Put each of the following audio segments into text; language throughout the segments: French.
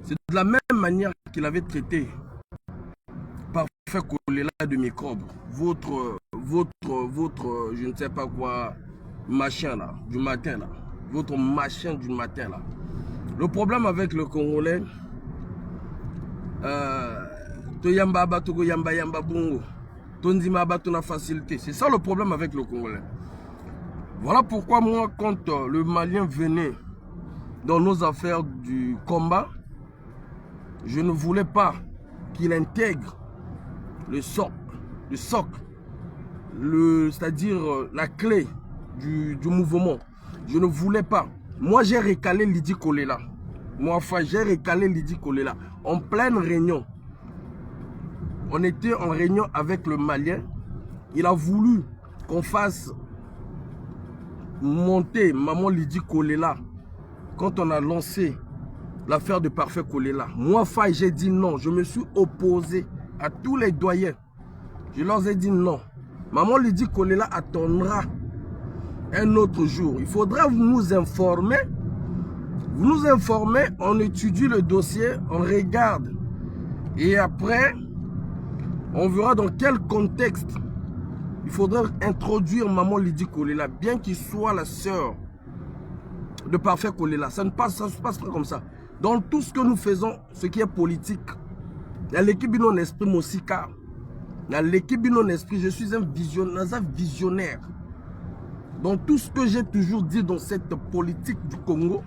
C'est de la même manière qu'il avait traité Parfait Kolela de microbes. Votre, je ne sais pas quoi, machin là, du matin là. Votre machin du matin là. Le problème avec le Congolais, Toyamba Batoko Yamba Yamba Bongo, Tonzima Batona facilité. C'est ça le problème avec le Congolais. Voilà pourquoi moi, quand le Malien venait dans nos affaires du combat, je ne voulais pas qu'il intègre le socle, c'est-à-dire la clé du mouvement. Je ne voulais pas. Moi, j'ai recalé Lydie Kolela. Moi, enfin, j'ai recalé Lydie Kolela. En pleine réunion. On était en réunion avec le Malien. Il a voulu qu'on fasse monter Maman Lydie Kolela quand on a lancé l'affaire de Parfait Kolela. Moi, Faye, j'ai dit non. Je me suis opposé à tous les doyens. Je leur ai dit non. Maman Lydie Kolela attendra un autre jour. Il faudra nous informer. Vous nous informez, on étudie le dossier, on regarde. Et après, on verra dans quel contexte il faudra introduire Maman Lydie Kolela, bien qu'il soit la sœur de Parfait Kolela. Ça ne se passe pas comme ça. Dans tout ce que nous faisons, ce qui est politique, il y a l'équipe de non esprit Mosika. Dans l'équipe de non esprit, je suis un visionnaire. Dans tout ce que j'ai toujours dit dans cette politique du Congo,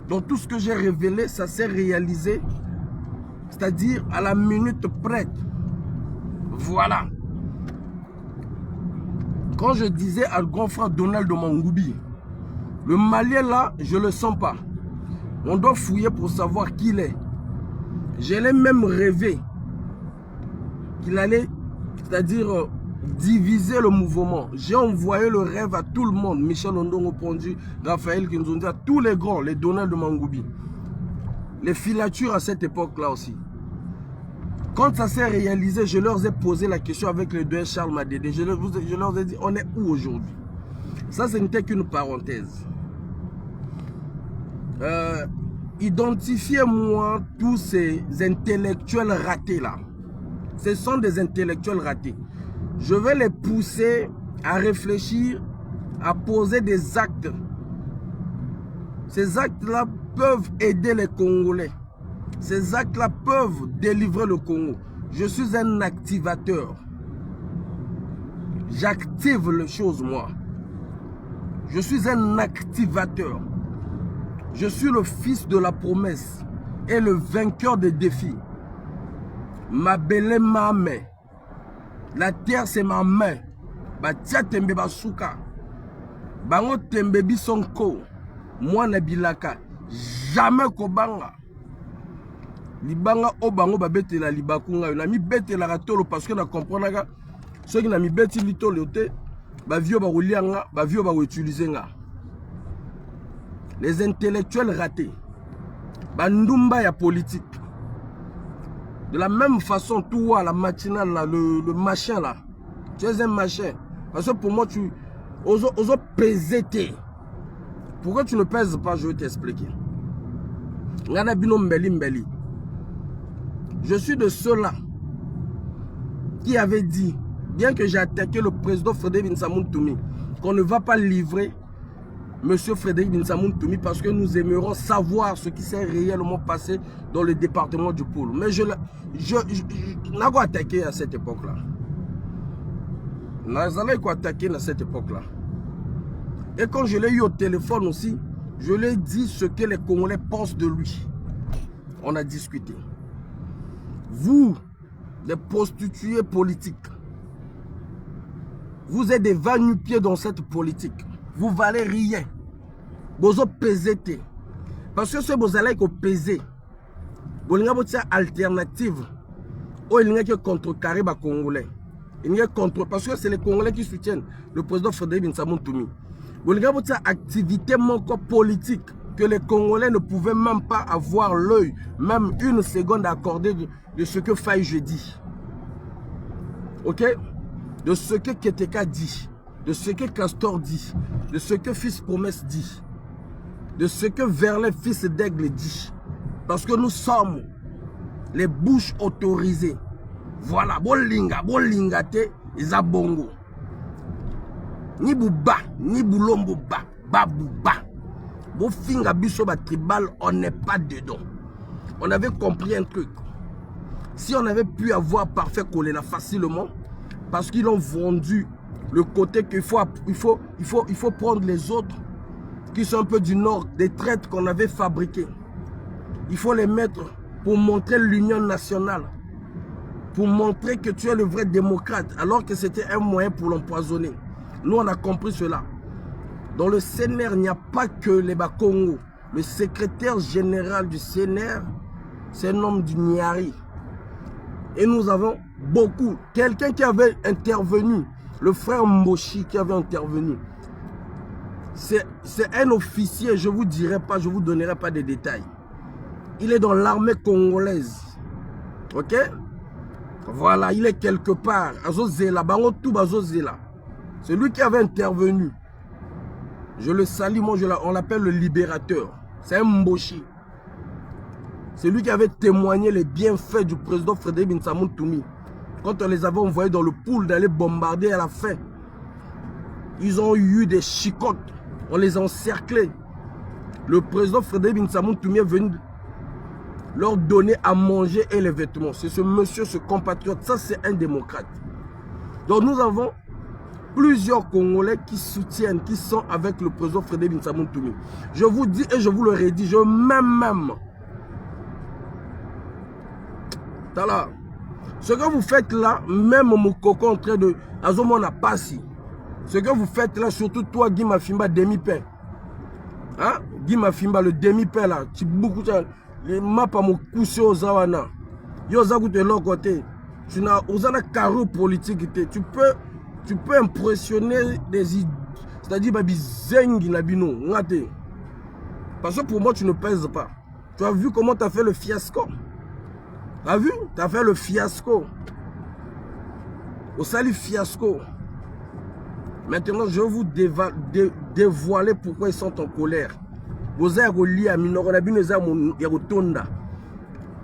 dans tout ce que j'ai révélé, ça s'est réalisé, c'est-à-dire à la minute près. Voilà. Quand je disais à le grand frère Donald de Mangoubi, le Malien là, je ne le sens pas. On doit fouiller pour savoir qui il est. J'allais même rêver qu'il allait, c'est-à-dire diviser le mouvement. J'ai envoyé le rêve à tout le monde. Michel Ondongo Pondu, Raphaël Kinzondia, tous les grands, les Donald de Mangoubi. Les filatures à cette époque-là aussi. Quand ça s'est réalisé, je leur ai posé la question avec les deux Charles Madédé. Je leur ai dit, on est où aujourd'hui? Ça, ce n'était qu'une parenthèse. Identifiez-moi tous ces intellectuels ratés là. Ce sont des intellectuels ratés. Je vais les pousser à réfléchir, à poser des actes. Ces actes-là peuvent aider les Congolais. Ces actes-là peuvent délivrer le Congo. Je suis un activateur. J'active les choses, moi. Je suis un activateur. Je suis le fils de la promesse et le vainqueur des défis. Ma belle ma main. La terre c'est ma main. Batia tembe basuka. Bango tembe bisonko. Moi na bilaka. Jamais kobanga. Libanga obango babete la libakunga. Na mi bete la ratolo parce que na comprendre ceux qui na mi beti litolo te. Ba vio ba roulianga, ba vio ba utiliser nga. Les intellectuels ratés. Ba ndumba ya politique. De la même façon, toi, la matinale, là, le machin là, tu es un machin. Parce que pour moi, tu oses peser. Pourquoi tu ne pèses pas? Je vais t'expliquer. Je suis de ceux-là qui avaient dit, bien que j'ai attaqué le président Frédéric Nsamoun Toumi, qu'on ne va pas livrer Monsieur Frédéric Nsamoun Toumi parce que nous aimerons savoir ce qui s'est réellement passé dans le département du Pôle. Mais je n'ai pas attaqué à cette époque-là. Je n'ai pas attaqué à cette époque-là. Et quand je l'ai eu au téléphone aussi, je lui ai dit ce que les Congolais pensent de lui. On a discuté. Vous, les prostituées politiques, vous êtes des va-nu-pieds dans cette politique. Vous valez rien. Vous avez pesé. Parce que ce que vous allez peser, vous avez une alternative. Il n'y a que contrecarrer les Congolais. Parce que c'est les Congolais qui soutiennent le président Frédéric Nsamoun Toumi. Vous avez une activité politique que les Congolais ne pouvaient même pas avoir l'œil, même une seconde à accorder de ce que Faye je dis. Ok? De ce que Keteka dit. De ce que Castor dit, de ce que Fils Promesse dit, de ce que Verlet, fils d'Aigle dit. Parce que nous sommes les bouches autorisées. Voilà, bolinga te, isa bongo. Ni bouba, ni boulombo ba, babouba. Bo finga biso ba tribal, on n'est pas dedans. On avait compris un truc. Si on avait pu avoir parfait Kolela facilement, parce qu'ils ont vendu le côté qu'il faut prendre les autres qui sont un peu du nord, des traites qu'on avait fabriquées. Il faut les mettre pour montrer l'union nationale, pour montrer que tu es le vrai démocrate, alors que c'était un moyen pour l'empoisonner. Nous, on a compris cela. Dans le CNR, il n'y a pas que les Bakongo. Le secrétaire général du CNR, c'est un homme du Niari. Et nous avons beaucoup. Quelqu'un qui avait intervenu, le frère Mboshi qui avait intervenu. C'est un officier, je ne vous dirai pas, je ne vous donnerai pas de détails. Il est dans l'armée congolaise. Ok? Voilà, il est quelque part. Azozela, Bango Touba Azozela. C'est lui qui avait intervenu. Je le salue, moi on l'appelle le libérateur. C'est un Mboshi. C'est lui qui avait témoigné les bienfaits du président Frédéric Binsamoun Toumi. Quand on les avait envoyés dans le pool d'aller bombarder à la fin, ils ont eu des chicottes. On les a encerclés. Le président Frédéric Binsamoun Toumi est venu leur donner à manger et les vêtements. C'est ce monsieur, ce compatriote. Ça, c'est un démocrate. Donc nous avons plusieurs Congolais qui soutiennent, qui sont avec le président Frédéric Binsamoun Toumi. Je vous dis et je vous le redis, je m'aime même. Là. Ce que vous faites là, même mon coco en train de... Azomo n'a pas si. Ce que vous faites là, surtout toi, Guy Mafimba, demi-pain. Hein? Guy Mafimba, le demi-pain là. Tu beaucoup de... Les maps à mon coucher aux Zawana. Yo Zagout de l'autre côté. Tu n'as aucun carreau politique. Tu peux impressionner des idées. C'est-à-dire, babi zengi nabino. Parce que pour moi, tu ne pèses pas. Tu as vu comment tu as fait le fiasco? Tu as vu? Tu as fait le fiasco. Au sali fiasco. Maintenant, je vais vous dévoiler pourquoi ils sont en colère. Vous avez relié à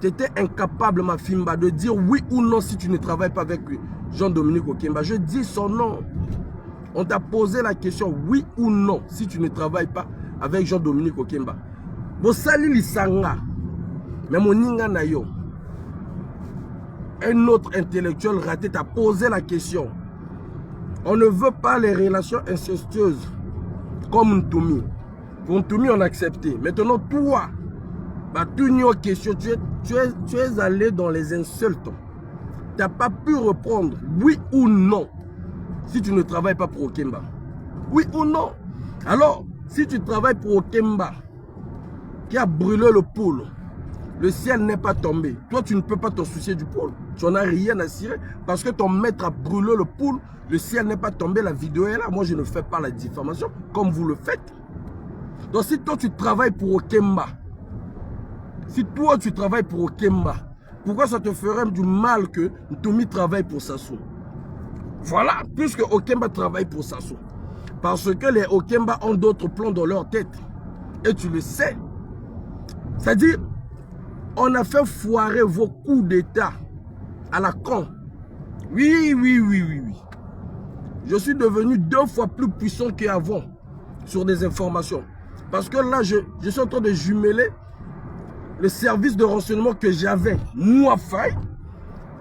tu étais incapable, ma Fimba, de dire oui ou non si tu ne travailles pas avec Jean-Dominique Okemba. Je dis son nom. On t'a posé la question oui ou non si tu ne travailles pas avec Jean-Dominique Okemba. Vous sali lisanga. Mais mon ninga nayo. Un autre intellectuel raté t'a posé la question. On ne veut pas les relations incestueuses comme Ntoumi. Pour Ntoumi, on a accepté. Maintenant, toi, bah, tu es allé dans les insultes. Tu n'as pas pu répondre oui ou non si tu ne travailles pas pour Okemba. Oui ou non? Alors, si tu travailles pour Okemba, qui a brûlé le pôle, le ciel n'est pas tombé. Toi, tu ne peux pas te soucier du pôle. Tu n'en as rien à cirer parce que ton maître a brûlé le pôle. Le ciel n'est pas tombé. La vidéo est là. Moi, je ne fais pas la diffamation comme vous le faites. Donc, si toi, tu travailles pour Okemba, si toi, tu travailles pour Okemba, pourquoi ça te ferait du mal que Ntoumi travaille pour Sassou? Voilà, puisque Okemba travaille pour Sassou. Parce que les Okemba ont d'autres plans dans leur tête. Et tu le sais. C'est-à-dire, on a fait foirer vos coups d'État à la con. Oui. Je suis devenu 2 fois plus puissant qu'avant sur des informations. Parce que là, je suis en train de jumeler le service de renseignement que j'avais, moi, Faye,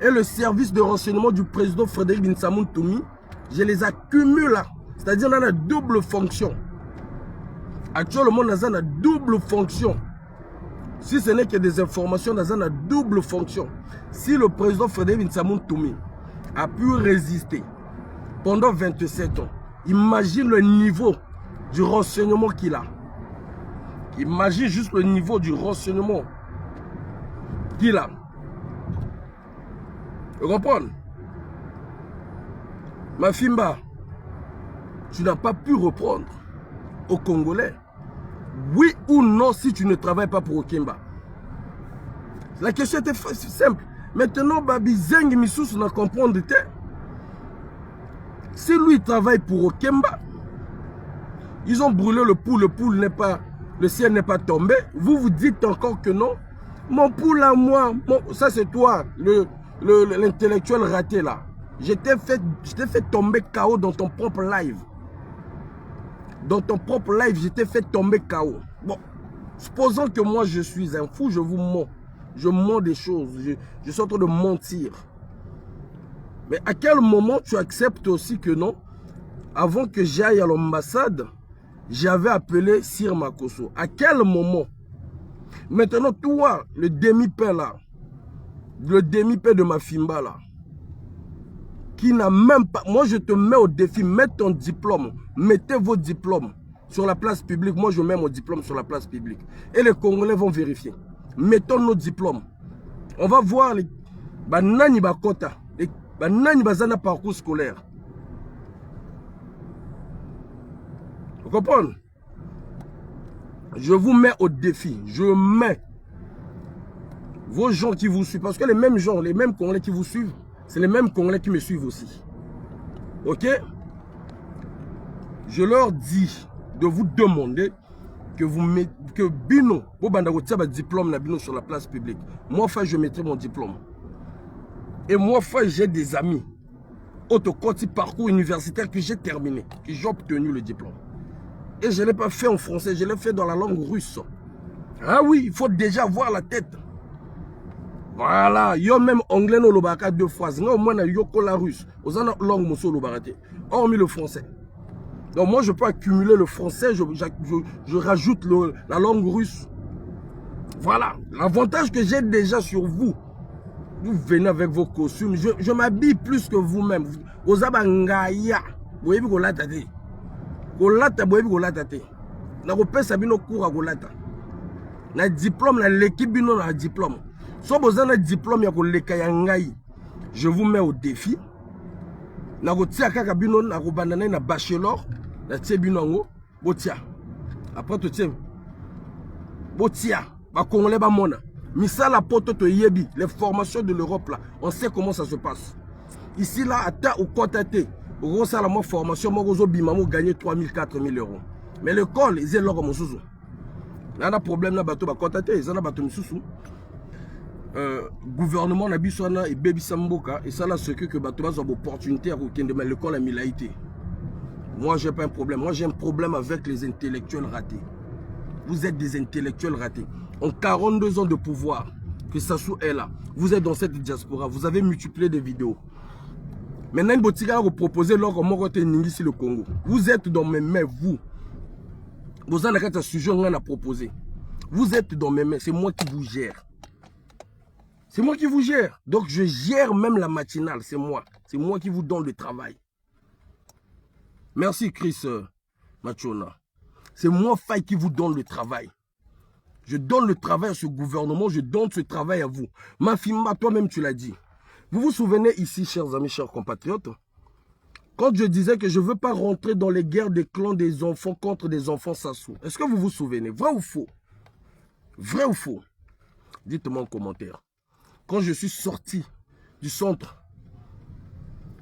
et le service de renseignement du président Frédéric Binsamoun Toumi. Je les accumule là. C'est-à-dire qu'on a une double fonction. Actuellement, on a une double fonction. Si ce n'est que des informations, on a une double fonction. Si le président Frédéric Binsamoun Toumi a pu résister pendant 27 ans, imagine le niveau du renseignement qu'il a. Imagine juste le niveau du renseignement qu'il a. Vous comprenez? Ma Fimba, tu n'as pas pu reprendre aux Congolais. Oui ou non si tu ne travailles pas pour Okemba. La question était simple. Maintenant, Babi Zeng Missous n'a comprendre. Si lui travaille pour Okemba, ils ont brûlé le poule n'est pas, le ciel n'est pas tombé. Vous vous dites encore que non. Mon poule à moi, ça c'est toi, l'intellectuel raté là. Je t'ai fait tomber KO dans ton propre live. Dans ton propre live, je t'ai fait tomber KO. Bon, supposons que moi je suis un fou, je vous mens. Je mens des choses, je suis en train de mentir. Mais à quel moment tu acceptes aussi que non? Avant que j'aille à l'ambassade, j'avais appelé Sir Makosso. À quel moment? Maintenant, toi, le demi-père là, le demi-père de ma Fimba là, qui n'a même pas... Moi, je te mets au défi, mets ton diplôme, mettez vos diplômes sur la place publique. Moi, je mets mon diplôme sur la place publique. Et les Congolais vont vérifier. Mettons nos diplômes. On va voir les... Banani bakota, les banani bazana parcours scolaire. Vous comprenez? Je vous mets au défi. Je mets vos gens qui vous suivent. Parce que les mêmes gens, les mêmes Congolais qui vous suivent, c'est les mêmes Congolais qui me suivent aussi. Ok? Je leur dis de vous demander que vous mettez, que Bino, vous avez un diplôme sur la place publique. Moi, je mettrai mon diplôme. Et moi, j'ai des amis. Autre parcours universitaire que j'ai terminé, que j'ai obtenu le diplôme. Et je ne l'ai pas fait en français, je l'ai fait dans la langue russe. Ah oui, il faut déjà voir la tête. Voilà, yo même anglais no lobaka 2 fois. Au moins yoko la russe. Aux langue moso lobarate. Hormis le français. Donc moi je peux accumuler le français, je rajoute la langue russe. Voilà, l'avantage que j'ai déjà sur vous. Vous venez avec vos costumes, je m'habille plus que vous-même. Vous avez un gaya. Vous voyez que la tête. Golata boyebi golata te. Na kopesa bino cours à golata. Na diplôme na l'équipe bino na diplôme. So bozana diplôme ya koleka ya ngai. Je vous mets au défi. Na kotia kaka bino na kobandana na bachelor, na tie bino ngo, botia. Après to tie. Botia, ba Congolais ba mona. Misala poto to yebi, les formations de l'Europe là, on sait comment ça se passe. Ici là ata ou kotate. Au ça la formation, moi j'ai gagné 3 000, 4 000 euros. Mais l'école, ils ont leur moussou. Là, on a un problème, na bateau, ils ont un bateau moussou. Gouvernement, na bisona et baby samboka, et ça là, ce que bateau a l'opportunité à mais l'école a mis laïté. Moi, j'ai pas un problème. Moi, j'ai un problème avec les intellectuels ratés. Vous êtes des intellectuels ratés. En 42 ans de pouvoir, que Sassou est là, vous êtes dans cette diaspora, vous avez multiplié des vidéos. Maintenant, il faut vous proposer l'or ici le Congo. Vous êtes dans mes mains, vous. Vous avez un sujet à proposer. Vous êtes dans mes mains, c'est moi qui vous gère. C'est moi qui vous gère. Donc, je gère même la matinale, c'est moi. C'est moi qui vous donne le travail. Merci, Chris Machona. C'est moi, Faye, qui vous donne le travail. Je donne le travail à ce gouvernement, je donne ce travail à vous. Ma fille, toi-même, tu l'as dit. Vous vous souvenez ici, chers amis, chers compatriotes, quand je disais que je ne veux pas rentrer dans les guerres des clans des enfants contre des enfants Sassou. Est-ce que vous vous souvenez? Vrai ou faux? Vrai ou faux? Dites-moi en commentaire. Quand je suis sorti du centre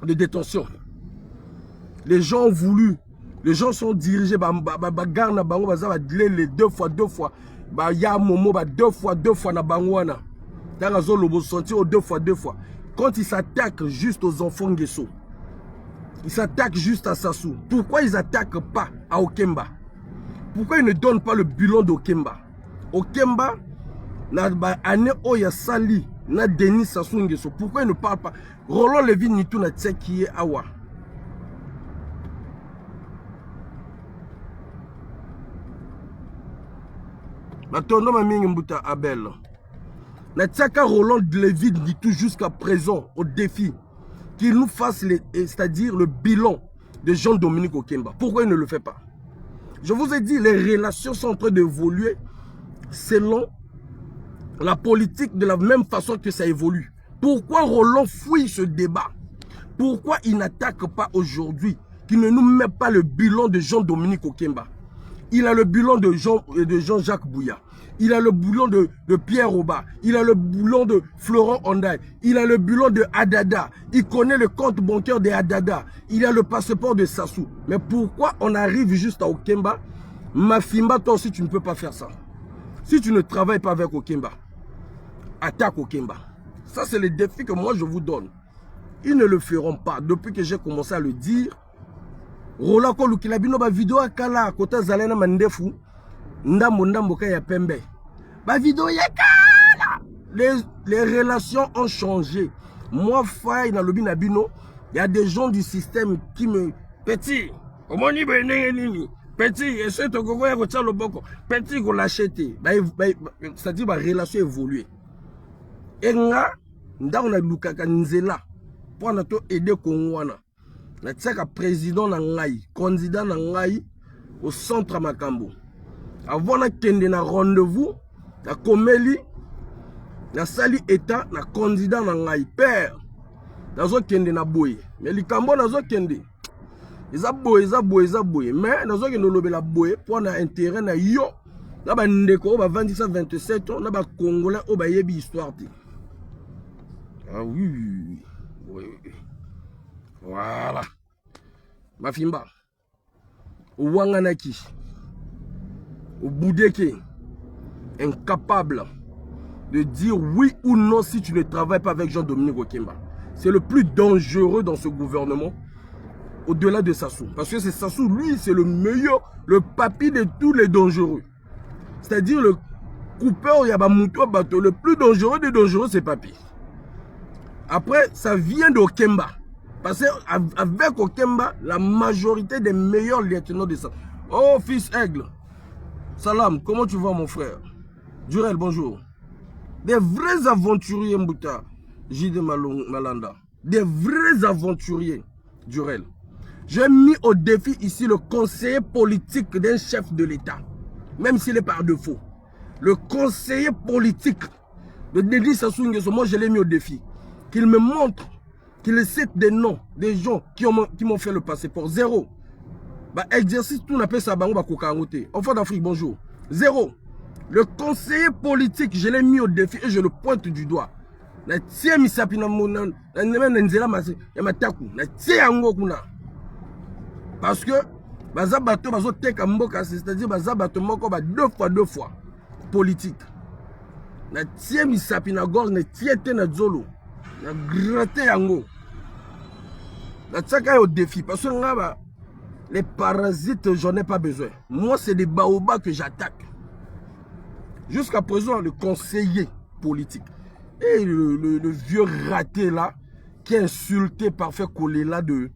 de détention, les gens ont voulu, les gens sont dirigés, les deux fois, ya momo, deux fois, na bangwana. Deux fois. Quand ils s'attaquent juste aux enfants Nguesso, ils s'attaquent juste à Sassou. Pourquoi ils n'attaquent pas à Okemba? Pourquoi ils ne donnent pas le bilan d'Okemba? Okemba, na année Oya Sali, na Denis Sassou Nguesso. Pourquoi ils ne parlent pas? Roland Lévy Nitou na Tsekiye Awa. Matondo Mamingi Mbuta Abel. Nataka Roland Lévy dit tout jusqu'à présent au défi qu'il nous fasse, c'est-à-dire le bilan de Jean-Dominique Okemba. Pourquoi il ne le fait pas? Je vous ai dit, les relations sont en train d'évoluer selon la politique de la même façon que ça évolue. Pourquoi Roland fouille ce débat? Pourquoi il n'attaque pas aujourd'hui, qu'il ne nous met pas le bilan de Jean-Dominique Okemba? Il a le bilan de Jean-Jacques Bouya. Il a le bilan de Pierre Oba. Il a le bilan de Florent Onday. Il a le bilan de Adada. Il connaît le compte bancaire de Adada. Il a le passeport de Sassou. Mais pourquoi on arrive juste à Okemba? Mafimba, toi aussi, tu ne peux pas faire ça. Si tu ne travailles pas avec Okemba. attaque au Kemba. Ça, c'est le défi que moi, je vous donne. Ils ne le feront pas. Depuis que j'ai commencé à le dire, Rola ko lukila bino ba vidéo akala kota zalena mandefu ndambo ndambo kaya pembe. Ba vidéo yakala. Les relations ont changé. Moi, Faye, dans le binabino, il y a des gens du système qui me... Petit, comment ni petit, et ce que vous voyez, le boko. Petit, qu'on l'achète. C'est-à-dire, la relation évolue. Et là, on a lukaka nzela. Pour nous aider Kongwana. Na tsaka président na ngai, candidat na ngai au centre Makambo. Avant na kende na rendez-vous, na komeli, na sali état na candidat na ngai père. Nazo kende na boye. Mais likambo nazo kende. Eza boye. Mais nazo kende lobela boye pour na intérêt na yo. Na ba ndeko ba 27 ans, na ba congolais o ba yebi histoire ti. Ah oui. Voilà. Mafimba. Ouanganaki. Boudeke. Incapable de dire oui ou non si tu ne travailles pas avec Jean-Dominique Okemba. C'est le plus dangereux dans ce gouvernement. Au-delà de Sassou. Parce que c'est Sassou, lui, c'est le meilleur, le papy de tous les dangereux. C'est-à-dire le coupeur Yabamuto bateau. Le plus dangereux des dangereux, c'est Papy. Après, ça vient d'Okemba. Parce qu'avec Okemba, la majorité des meilleurs lieutenants de ça. Oh, fils Aigle. Salam, comment tu vas mon frère? Durel, bonjour. Des vrais aventuriers, Mbouta. J.D. Malanda. Des vrais aventuriers, Durel. J'ai mis au défi ici le conseiller politique d'un chef de l'État. Même s'il est par défaut. Le conseiller politique de Denis Sassou Nguesso, moi je l'ai mis au défi. Qu'il me montre, qu'il cite des noms, des gens qui m'ont fait le passeport. Zéro. Bah, exercice, tout n'appelle ça, bah, enfant d'Afrique, bonjour. Zéro. Le conseiller politique, je l'ai mis au défi et je le pointe du doigt. Parce que, c'est-à-dire, deux fois, politique. Na tie misapi na gorge na tie te na zolo na gratter yango na tsaka au défi parce que là les parasites j'en ai pas besoin. Moi c'est des baobabs que j'attaque. Jusqu'à présent le conseiller politique et le vieux raté là qui a insulté Parfait Kolela de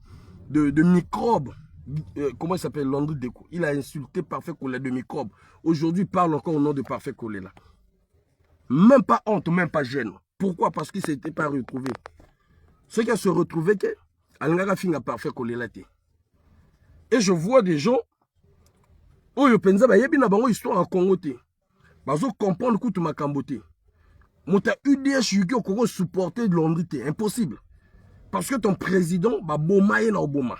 microbes. Comment il s'appelle, Landry Deco. Il a insulté Parfait Kolela de microbes. Aujourd'hui il parle encore au nom de Parfait Kolela. Même pas honte, même pas gêne. Pourquoi? Parce qu'il ne s'était pas retrouvé. Ceux qui se retrouvé, que Alingara finga Parfait Kolela. Et je vois des gens, oh yo penza ba yebi na bango histoire en Congo te. Bazo comprendre kutu makambo te. Mota UDH yuki okoko supporter de Landry te, impossible. Parce que ton président ba boma ye na oboma.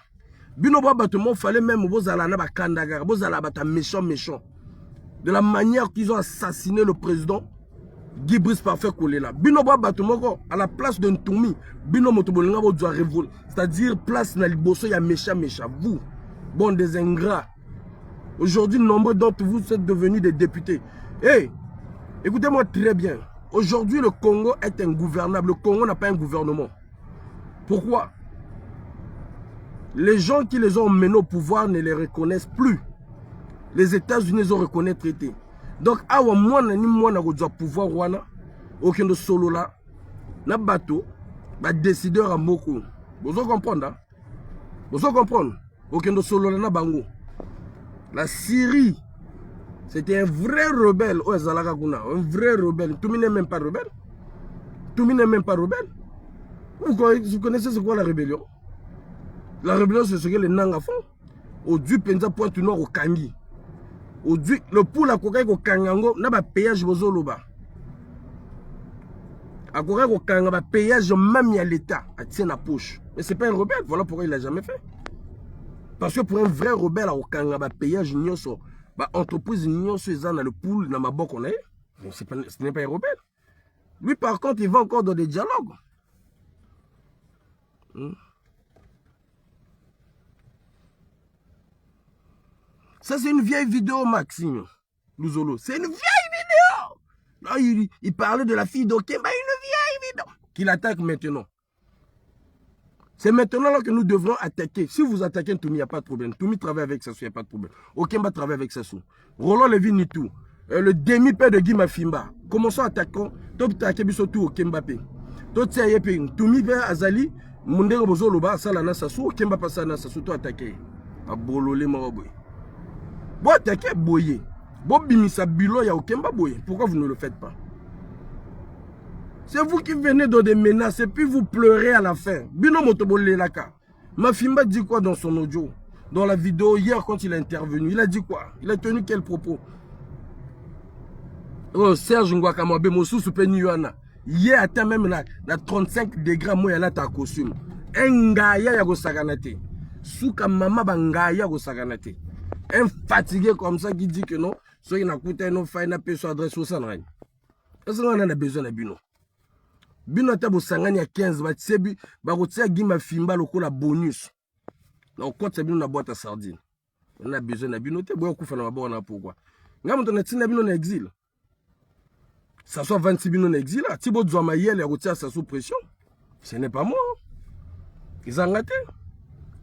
Bino ba batement fallait même bozala na ba kandaga, bozala bata méchant. De la manière qu'ils ont assassiné le président Guy Brice Parfait Kolela. Bino ba batomoko à la place de Ntoumi, bino motobolinga bo doit révolte. C'est-à-dire place na liboso ya méchant. Vous, bon des ingrats. Aujourd'hui, nombre d'entre vous êtes devenus des députés. Hey, écoutez-moi très bien. Aujourd'hui, le Congo est ingouvernable. Le Congo n'a pas un gouvernement. Pourquoi? Les gens qui les ont menés au pouvoir ne les reconnaissent plus. Les États-Unis ont reconnu le traité. Donc, awa mwana ni mwana ko pouvoir wana okendo solo là na bateau ba décideur à moko. Vous comprenez hein? Vous comprenez? Okendo solo là na bango. La Syrie, c'était un vrai rebelle. Oh, Zalaka Kuna, un vrai rebelle. Tout le monde n'est même pas rebelle. Tout le monde n'est même pas rebelle. Vous connaissez c'est quoi la rébellion? La rébellion, c'est ce que les Nanga font. Au du Penza Pointe Nord au Kangi. Le poule à Kokai au Kangango n'a pas péage bozoloba. À Kokai au Kanga, péage même à l'État, à tienne la poche. Mais c'est pas un rebelle, voilà pourquoi il l'a jamais fait. Parce que pour un vrai rebelle à Okanga, péage nyoso, entreprise nyoso dans le poule dans ma boque on est, ce n'est pas un rebelle. Lui par contre, il va encore dans des dialogues. Ça, c'est une vieille vidéo, Maxime Louzolo. C'est une vieille vidéo. Là, il parlait de la fille d'Okemba, une vieille. Qu'il attaque maintenant. C'est maintenant là que nous devrons attaquer. Si vous attaquez Ntoumi, il n'y a pas de problème. Ntoumi travaille avec Sassou, il n'y a pas de problème. Okemba travaille avec Sassou. Roland Lévy Nitou, le demi-père de Guy Mafimba. Commençons à attaquer. Top Takebi surtout Okemba P. Tout ça y est, Ntoumi vers Azali, Mundego Bozoloba, Salana Sassou, Okemba Passana Sassou, tout attaquer. A bololé Maroboy. Bon attaquer Boye. Bon bimisa bilo ya Okemba Boye. Pourquoi vous ne le faites pas? C'est vous qui venez dans des menaces et puis vous pleurez à la fin. Bino Motobolé Laka. Mafimba dit quoi dans son audio? Dans la vidéo hier quand il a intervenu, il a dit quoi? Il a tenu quel propos? Oh, Serge Ngwakamobe, Mossou Soupeni Yohana. Hier atteint même la 35 degrés, moi, il a ta costume. Engaya ya go saganate. Souka mama bangaya go saganate. Un fatigué comme ça qui dit que non, ceux qui n'ont coûté non fait n'a pas adresse au Sanrain. Est-ce qu'on en a besoin de Bino? Bino tabo sangani à 15 batsebi, barotia Guima Fimba lokola bonus. Donc quand c'est Bino na boîte à sardines. On a besoin de Bino, te boya kufa na mabo na pourquoi. Ngam ton tina Bino na exil. Ça soit 26 Bino na exil, Thibaut Zouamayel et rotia sa sous pression. Ce n'est pas moi. Ils ont raté.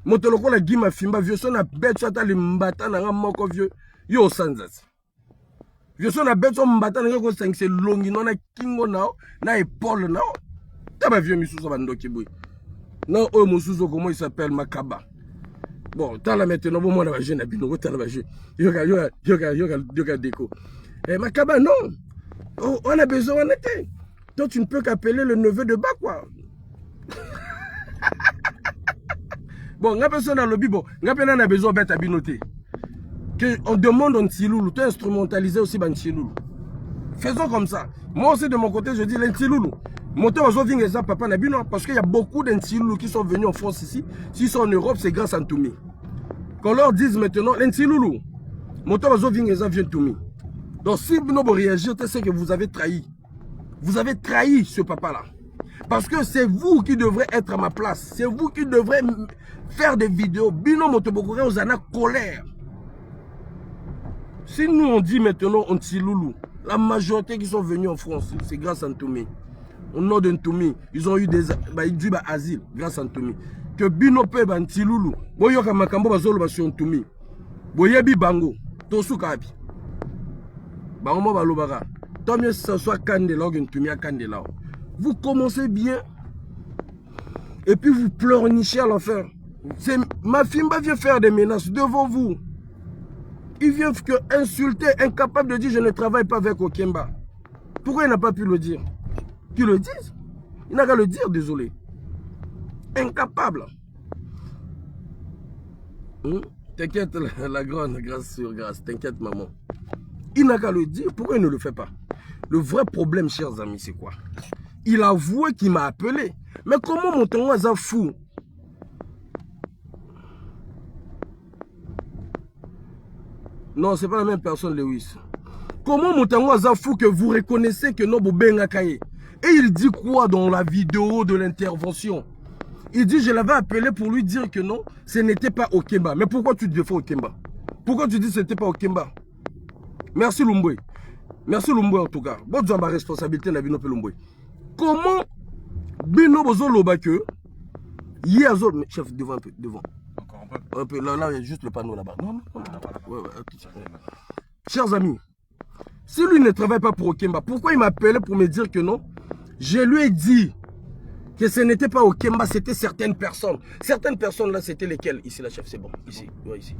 Motoloko la Guima Fimba vieux son a bête chata le mbata na moko vieux. Yo sanzas. Vieux son a bête son mbata na ko 5 c'est longi non na kingo nao na épaule nao. Taba vieux misuso bandoki boy. Non oh mususo comment il s'appelle Makaba. Bon, t'as la maintenant bon moi na jeune abino t'as la jeune. Yoga déco. Eh Makaba non. Oh, on a besoin on était. Toi tu ne peux qu'appeler le neveu de bas quoi. Bon, on a besoin dans le lobby, bon, on a besoin d'être abinoté. On demande un Ntiloulou, tu instrumentaliser aussi un Ntiloulou. Faisons comme ça. Moi aussi de mon côté, je dis l'Ntiloulou. Moteur aux vignes et papa Nabino, parce qu'il y a beaucoup d'Ntiloulou qui sont venus en France ici. S'ils sont en Europe, c'est grâce à Ntoumi. Qu'on leur dise maintenant, l'Ntiloulou, moteur aux vignes et vient Ntoumi. Donc si vous réagir, c'est que vous avez trahi. Vous avez trahi ce papa-là. Parce que c'est vous qui devrez être à ma place. C'est vous qui devrez faire des vidéos. Bino Motobokore, vous en a colère. Si nous on dit maintenant Ntiloulou, la majorité qui sont venus en France, c'est grâce à Ntoumi. Au nom de Ntoumi, ils ont eu des asile grâce à Ntoumi. Que Bino peut Ntiloulou, Boyoka Makambo Bazolo sur Ntoumi. Boyebi Bango, Tosukabi. Bango Balobara. Tant mieux que ce soit Kandela ou Ntoumi à Kandela. Vous commencez bien et puis vous pleurnichez à l'enfer. Mafimba vient faire des menaces devant vous. Il vient que insulter, incapable de dire je ne travaille pas avec Okemba. Pourquoi il n'a pas pu le dire? Qu'il le dise. Il n'a qu'à le dire, désolé. Incapable. T'inquiète, la grande, grâce sur grâce. T'inquiète, maman. Il n'a qu'à le dire. Pourquoi il ne le fait pas? Le vrai problème, chers amis, c'est quoi? Il a avoué qu'il m'a appelé. Mais comment mon temps est fou? Non, c'est pas la même personne, Lewis. Comment mon temps est fou que vous reconnaissez que non, Bobenga Kaye? Et il dit quoi dans la vidéo de l'intervention? Il dit, je l'avais appelé pour lui dire que non, ce n'était pas Okemba. Mais pourquoi tu défends Okemba? Pourquoi tu dis que ce n'était pas Okemba? Merci Lumbwe. Merci Lumbwe en tout cas. Bon, tu as ma responsabilité, Nabino Lumbwe. Comment Bino Bozoloba que hier, chef, devant un peu, devant. Encore un peu. Un peu, là, il y a juste le panneau là-bas. Non, non, non. Ouais, chers amis, si lui ne travaille pas pour Okemba, pourquoi il m'appelait pour me dire que non? Je lui ai dit que ce n'était pas Okemba, c'était certaines personnes. Certaines personnes là, c'était lesquelles? Ici, la chef, c'est bon. Ici, ouais, ici.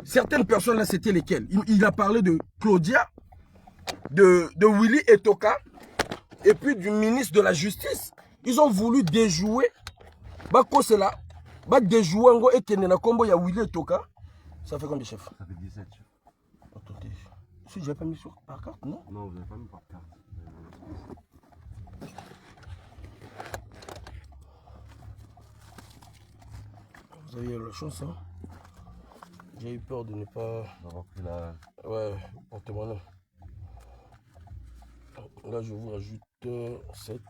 Certaines personnes là, c'était lesquelles? Il a parlé de Claudia, de Willy Etoka, et puis du ministre de la Justice. Ils ont voulu déjouer. Bako c'est là. Bah déjouer ngo et Kenena Kombo ya Willy Etoka. Ça fait combien de chefs? Ça fait 17 chefs. Attendez. Si je n'ai pas mis sur par carte, non? Non, vous n'avez pas mis par carte. Vous avez eu la chance, hein? J'ai eu peur de ne pas... D'avoir pris la... Ouais, porte-monnaie. Là, je vous rajoute 7.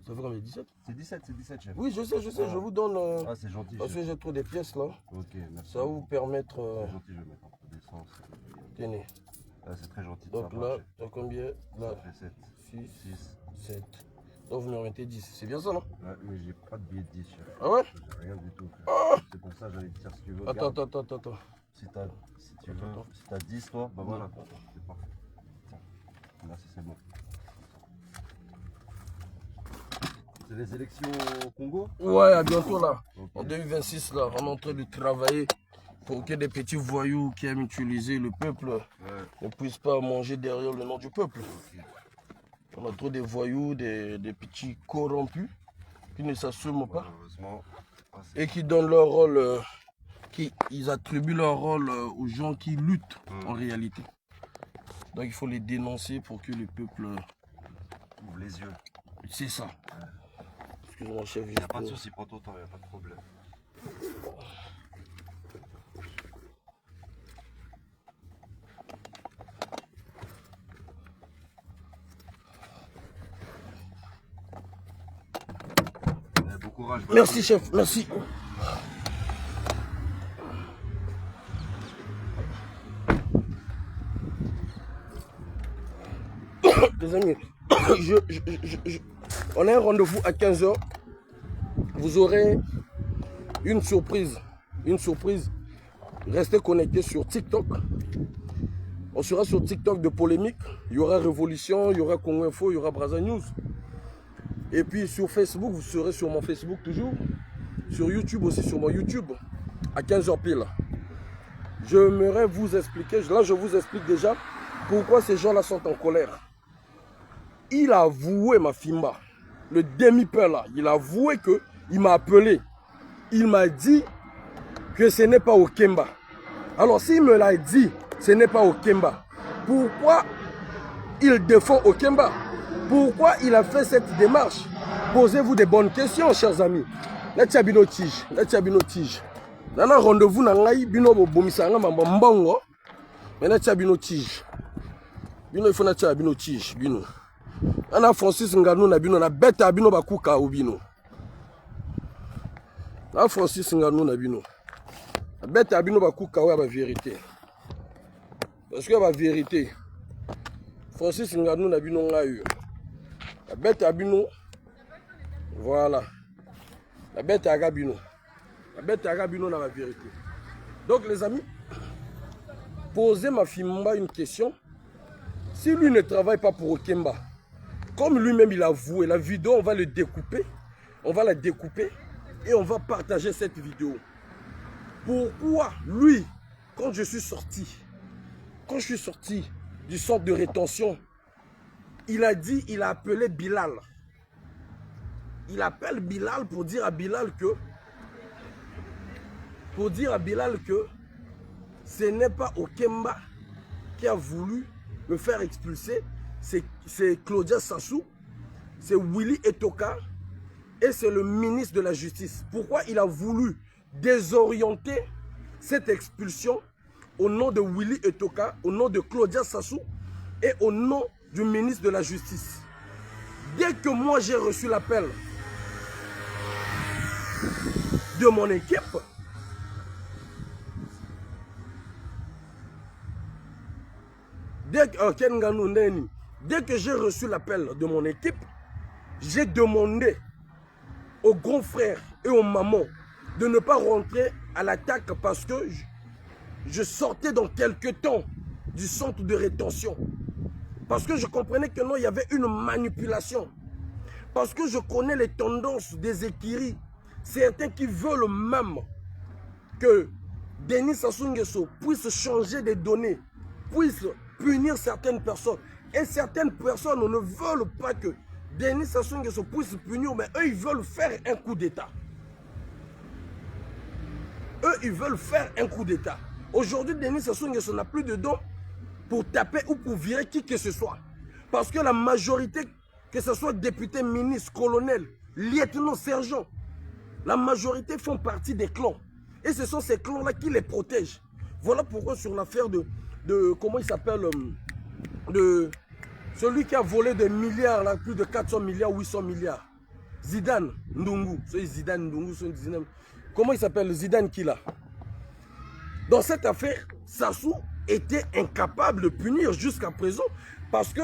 Ça fait combien? 17? C'est 17 chef. Oui, je sais, Ah. je vous donne... Ah, c'est gentil. parce que j'ai trop de pièces là. Ok, merci. Ça va vous permettre... C'est gentil, je vais mettre un peu d'essence. Tenez. C'est très gentil de Donc sa part, là, chef. t'as combien? Là, Ça fait 7. 6, 6. 7. Donc vous me remettez 10. C'est bien ça, non? Ouais, mais j'ai pas de billet de 10, chef. Ah ouais? J'ai rien du tout. Ah. C'est pour ça que j'allais te dire si tu veux. Attends, garde. attends. Si tu veux, Attends. si t'as 10 toi, bah voilà. C'est parfait. Tiens. Là, c'est bon. C'est les élections au Congo? Ouais, à bientôt là. Ok. En 2026, là, on est en train de travailler pour que des petits voyous qui aiment utiliser le peuple Ouais. ne puissent pas manger derrière le nom du peuple. Ok. On a trop de voyous, des petits corrompus qui ne s'assument pas Malheureusement. et qui donnent leur rôle, ils attribuent leur rôle aux gens qui luttent en réalité. Donc il faut les dénoncer pour que le peuple... Ouvre les yeux. C'est ça. Excuse-moi, chef. Il n'y a pas de souci, prends ton temps, il n'y a pas de problème. Bon courage. Merci, chef. Merci. Les amis, on a un rendez-vous à 15 h. Vous aurez une surprise. Une surprise. Restez connectés sur TikTok. On sera sur TikTok de polémique. Il y aura Révolution, il y aura Congo Info, il y aura Brazza News. Et puis sur Facebook, vous serez sur mon Facebook toujours. Sur YouTube aussi, sur mon YouTube. À 15 h pile. J'aimerais vous expliquer, là je vous explique déjà pourquoi ces gens-là sont en colère. Il a avoué, ma Fimba, le demi-peur là, il a avoué qu'il m'a appelé. Il m'a dit que ce n'est pas au Kemba. Alors s'il me l'a dit, ce n'est pas au Kemba. Pourquoi il défend au Kemba? Pourquoi il a fait cette démarche? Posez-vous des bonnes questions, chers amis. Là, tu as bino tige. Là, tu as bino tige. Là, on a rendez-vous dans l'Aïe, bino bomisanga mbongo. Mais là, tu as bino tige. Bino, il faut que tu aies bino tige. Bino. Ana Francis Nganou na bino na bête à bino bakuka ou bino. Na Francis Nganou na bino. La bête à bino bakuka ou la vérité. Parce que la vérité. Francis Nganou na bino ngayu. La bête à bino. Voilà. La bête à Gabino. La bête à Gabino na la vérité. Donc les amis, posez ma Fimba une question. Si lui ne travaille pas pour Okemba, comme lui-même il a avoué, la vidéo, on va le découper. On va la découper et on va partager cette vidéo. Pourquoi lui, quand je suis sorti du centre de rétention, il a dit, il a appelé Bilal. Il appelle Bilal pour dire à Bilal que ce n'est pas Okemba qui a voulu me faire expulser, c'est Claudia Sassou, c'est Willy Etoka et c'est le ministre de la Justice. Pourquoi il a voulu désorienter cette expulsion au nom de Willy Etoka, au nom de Claudia Sassou et au nom du ministre de la Justice? Dès que moi j'ai reçu l'appel de mon équipe, dès que j'ai reçu l'appel de mon équipe, j'ai demandé aux grands frères et aux mamans de ne pas rentrer à l'attaque parce que je sortais dans quelques temps du centre de rétention. Parce que je comprenais que non, il y avait une manipulation. Parce que je connais les tendances des Ekiri. Certains qui veulent même que Denis Sassou Nguesso puisse changer des données, puisse punir certaines personnes. Et certaines personnes ne veulent pas que Denis Sassou Nguesso puisse punir, mais eux, ils veulent faire un coup d'État. Eux, ils veulent faire un coup d'État. Aujourd'hui, Denis Sassou Nguesso n'a plus de dons pour taper ou pour virer qui que ce soit. Parce que la majorité, que ce soit député, ministre, colonel, lieutenant, sergent, la majorité font partie des clans. Et ce sont ces clans-là qui les protègent. Voilà pourquoi sur l'affaire de comment il s'appelle, de celui qui a volé des milliards, là, plus de 400 milliards, 800 milliards. Zidane Ndungu. Zidane Ndungu, comment il s'appelle, Zidane qui là? Dans cette affaire, Sassou été incapable de punir jusqu'à présent. Parce que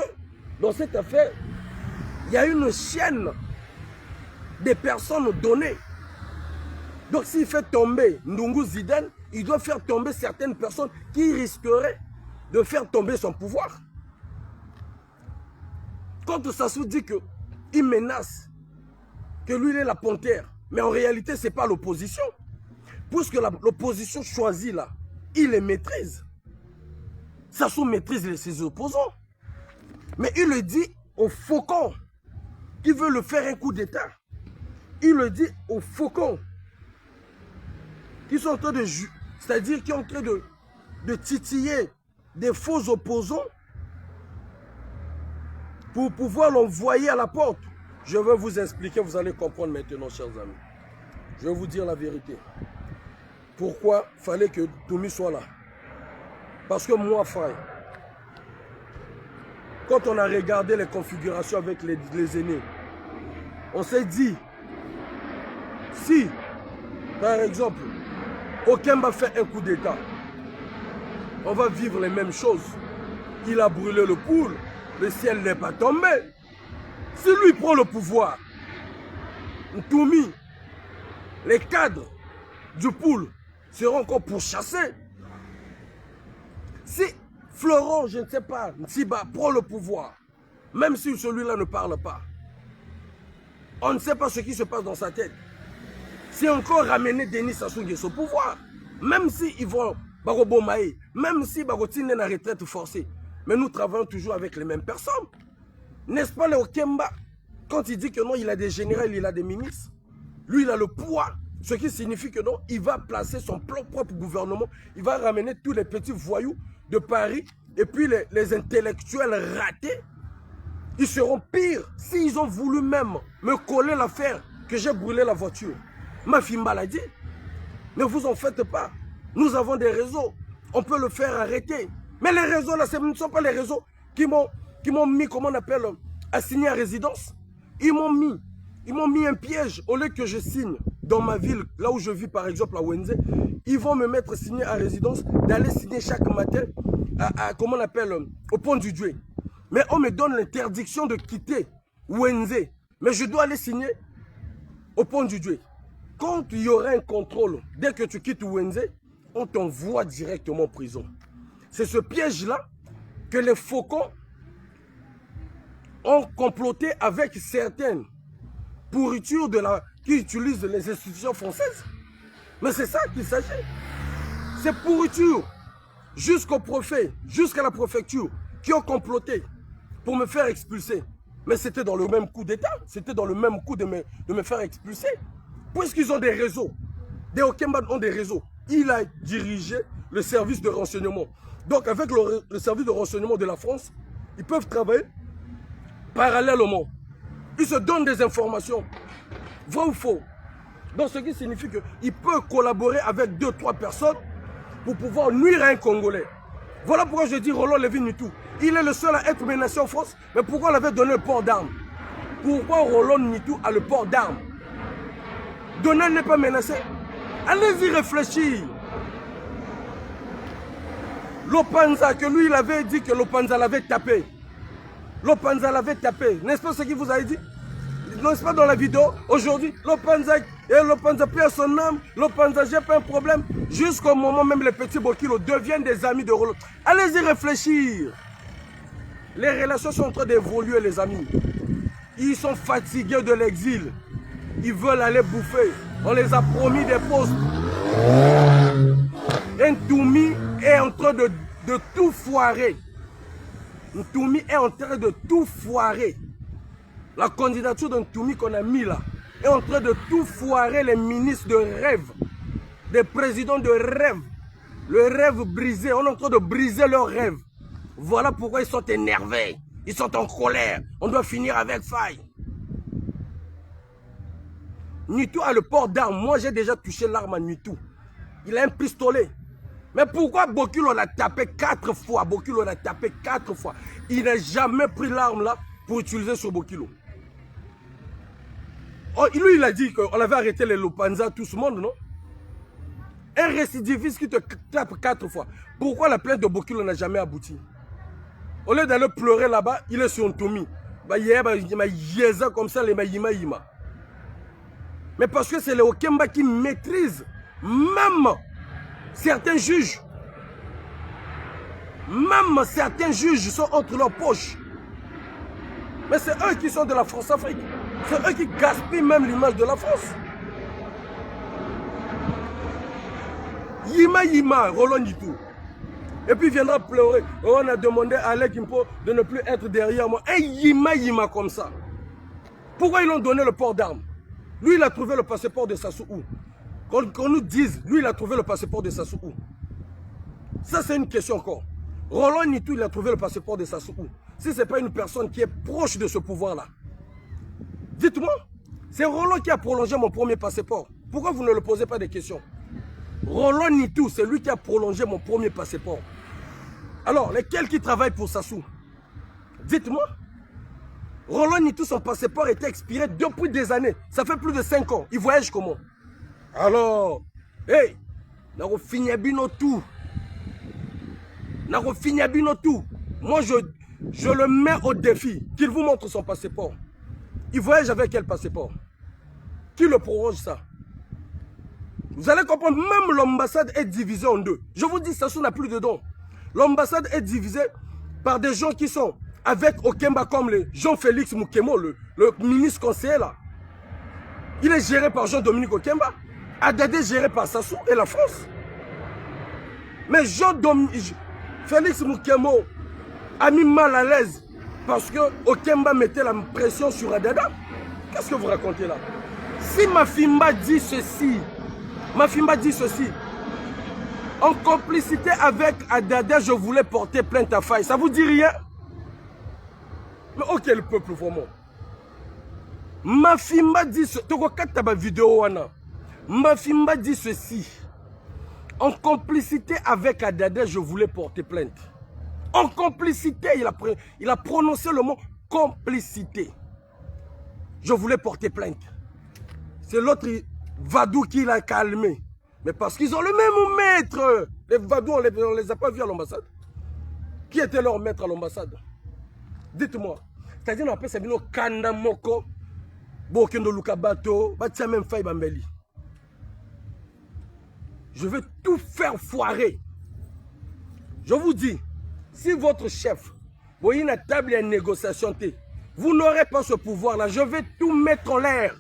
dans cette affaire, il y a une chaîne des personnes données. Donc s'il fait tomber Ndungu Zidane, il doit faire tomber certaines personnes qui risqueraient de faire tomber son pouvoir. Quand Sassou dit qu'il menace, que lui il est la panthère, mais en réalité ce n'est pas l'opposition. Puisque l'opposition choisit là, il les maîtrise. Sassou maîtrise ses opposants. Mais il le dit aux faucons qui veulent le faire un coup d'état. Il le dit aux faucons qui sont en train de... C'est-à-dire qui sont en train de titiller des faux opposants pour pouvoir l'envoyer à la porte. Je vais vous expliquer, vous allez comprendre maintenant, chers amis. Je vais vous dire la vérité. Pourquoi il fallait que Toumi soit là? Parce que moi, frère, quand on a regardé les configurations avec les aînés, on s'est dit, si, par exemple, Okemba fait un coup d'état, on va vivre les mêmes choses. Il a brûlé le poule, le ciel n'est pas tombé. Si lui prend le pouvoir, Toumi, les cadres du poule seront encore pourchassés. Si Florent, je ne sais pas, Ntsiba prend le pouvoir, même si celui-là ne parle pas, on ne sait pas ce qui se passe dans sa tête. C'est encore ramener Denis Sassou Nguesso au pouvoir. Même s'ils vont Barobomaï, même si Barotine est en retraite forcée. Mais nous travaillons toujours avec les mêmes personnes. N'est-ce pas le Okemba? Quand il dit que non, il a des généraux, il a des ministres. Lui, il a le pouvoir. Ce qui signifie que non, il va placer son propre gouvernement. Il va ramener tous les petits voyous de Paris. Et puis les intellectuels ratés, ils seront pires s'ils ont voulu même me coller l'affaire que j'ai brûlé la voiture. Ma fille m'a dit, ne vous en faites pas. Nous avons des réseaux. On peut le faire arrêter. Mais les réseaux là, ce ne sont pas les réseaux qui m'ont mis, comment on appelle, assigné à résidence. Ils m'ont mis un piège. Au lieu que je signe dans ma ville, là où je vis par exemple à Wenze, ils vont me mettre signé à résidence, d'aller signer chaque matin comment on appelle, au pont du Douai. Mais on me donne l'interdiction de quitter Wenze. Mais je dois aller signer au pont du Douai. Quand il y aura un contrôle, dès que tu quittes Wenze, on t'envoie directement en prison. C'est ce piège-là que les faucons ont comploté avec certaines pourritures qui utilisent les institutions françaises. Mais c'est ça qu'il s'agit. C'est pourriture jusqu'au préfet, jusqu'à la préfecture, qui ont comploté pour me faire expulser. Mais c'était dans le même coup d'État, c'était dans le même coup de me faire expulser. Puisqu'ils ont des réseaux, des Okemba ont des réseaux. Il a dirigé le service de renseignement. Donc avec le service de renseignement de la France, ils peuvent travailler parallèlement. Ils se donnent des informations, vrai ou faux. Donc ce qui signifie qu'il peut collaborer avec 2-3 personnes pour pouvoir nuire à un Congolais. Voilà pourquoi je dis Roland Lévy-Nitou. Il est le seul à être menacé en France, mais pourquoi on avait donné le port d'armes? Pourquoi Roland Nitou a le port d'armes? Donald n'est pas menacé. Allez-y réfléchir. Lopanza, que lui il avait dit que Lopanza l'avait tapé. Lopanza l'avait tapé. N'est-ce pas ce qu'il vous a dit? N'est-ce pas dans la vidéo? Aujourd'hui, Lopanza perd son âme. Lopanza, j'ai pas un problème. Jusqu'au moment même les petits Bokilo deviennent des amis de Roland. Allez-y réfléchir. Les relations sont en train d'évoluer, les amis. Ils sont fatigués de l'exil. Ils veulent aller bouffer. On les a promis des postes. Ntoumi est en train de tout foirer. Ntoumi est en train de tout foirer. La candidature de Ntoumi qu'on a mis là est en train de tout foirer les ministres de rêve. Des présidents de rêve. Le rêve brisé. On est en train de briser leur rêve. Voilà pourquoi ils sont énervés. Ils sont en colère. On doit finir avec faille. Nitou a le port d'armes. Moi, j'ai déjà touché l'arme à Nitou. Il a un pistolet. Mais pourquoi Bokilo l'a tapé 4 fois? Bokilo l'a tapé 4 fois. Il n'a jamais pris l'arme là pour utiliser sur Bokilo. Oh, lui, il a dit qu'on avait arrêté les Lopanza, tout ce monde, non? Un récidiviste qui te tape 4 fois. Pourquoi la plainte de Bokilo n'a jamais abouti? Au lieu d'aller pleurer là-bas, il est sur un tomi. Comme ça, les yima. Mais parce que c'est les Okemba qui maîtrisent même certains juges. Même certains juges sont entre leurs poches. Mais c'est eux qui sont de la France-Afrique. C'est eux qui gaspillent même l'image de la France. Yima, Roland du tout. Et puis il viendra pleurer. On a demandé à Alec Impo de ne plus être derrière moi. Un Yima comme ça. Pourquoi ils l'ont donné le port d'armes? Lui, il a trouvé le passeport de Sassou où? Qu'on nous dise, lui, il a trouvé le passeport de Sassou où? Ça, c'est une question encore. Roland Nitou, il a trouvé le passeport de Sassou où? Si ce n'est pas une personne qui est proche de ce pouvoir-là. Dites-moi, c'est Roland qui a prolongé mon premier passeport. Pourquoi vous ne le posez pas des questions? Roland Nitou, c'est lui qui a prolongé mon premier passeport. Alors, lesquels qui travaillent pour Sassou? Dites-moi. Roland Nitou, son passeport était expiré depuis des années. Ça fait plus de 5 ans. Il voyage comment? Alors, hey, Nako Finyabino tout. Nako Finyabino tout. Moi, je le mets au défi qu'il vous montre son passeport. Il voyage avec quel passeport? Qui le prolonge ça? Vous allez comprendre, même l'ambassade est divisée en deux. Je vous dis, Sassou n'a plus de dons. L'ambassade est divisée par des gens qui sont avec Okemba comme le Jean-Félix Moukemo, le ministre conseiller là. Il est géré par Jean-Dominique Okemba. Adadé est géré par Sassou et la France. Mais Félix Moukemo a mis mal à l'aise parce que Okemba mettait la pression sur Adada. Qu'est-ce que vous racontez là? Si Mafimba dit ceci, en complicité avec Adada, je voulais porter plainte à Faye. Ça vous dit rien? Mais ok, le peuple vraiment. Mafimba dit ceci. Mafimba dit ceci. En complicité avec Adada, je voulais porter plainte. En complicité, il a prononcé le mot complicité. Je voulais porter plainte. C'est l'autre Vadou qui l'a calmé. Mais parce qu'ils ont le même maître. Les Vadou, on ne les a pas vus à l'ambassade. Qui était leur maître à l'ambassade? Dites-moi. C'est-à-dire, on appelle ça Bino Kandamoko, Bokendo Lukabato, Batia même Faye Bambeli. Je vais tout faire foirer. Je vous dis, si votre chef, vous voyez une table et une négociation, vous n'aurez pas ce pouvoir-là. Je vais tout mettre en l'air.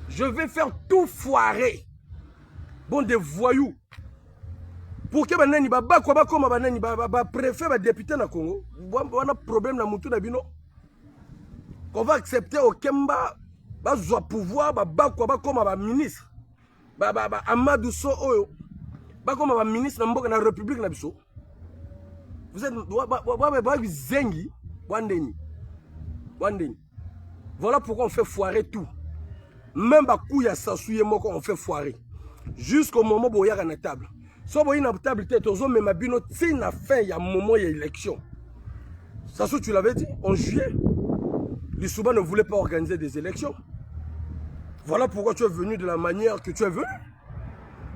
Je vais faire tout foirer. Bon, des voyous. Pour que banani baba quoi comme banani baba préfet ba député na Congo. On a problème na mutu na bino. Qu'on va accepter au Kemba ba zo pouvoir baba quoi comme ba ministre. Ba Amadou So oyo. Ba comme ba ministre na mboka na République na biso. Vous êtes ba zengi wandeni. Voilà pourquoi on fait foirer tout. Même ba kouya Sassou moko on fait foirer. Jusqu'au moment où il y a une table. Si vous avez une table, c'est une fin, il y a un moment, il y a élection. Sassou, tu l'avais dit, en juillet, l'Issouba ne voulait pas organiser des élections. Voilà pourquoi tu es venu de la manière que tu es venu.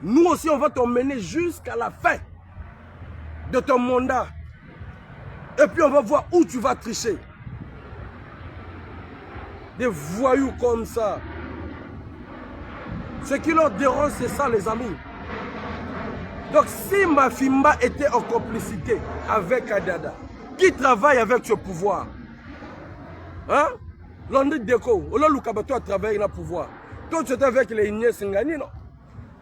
Nous aussi, on va t'emmener jusqu'à la fin de ton mandat. Et puis, on va voir où tu vas tricher. Des voyous comme ça. Ce qui leur dérange, c'est ça, les amis. Donc, si Mafimba était en complicité avec Adada, qui travaille avec ce pouvoir, hein? L'André Deko, Ola Lukabato a travaillé dans le pouvoir. Toi, tu étais avec les Igné Singani, non?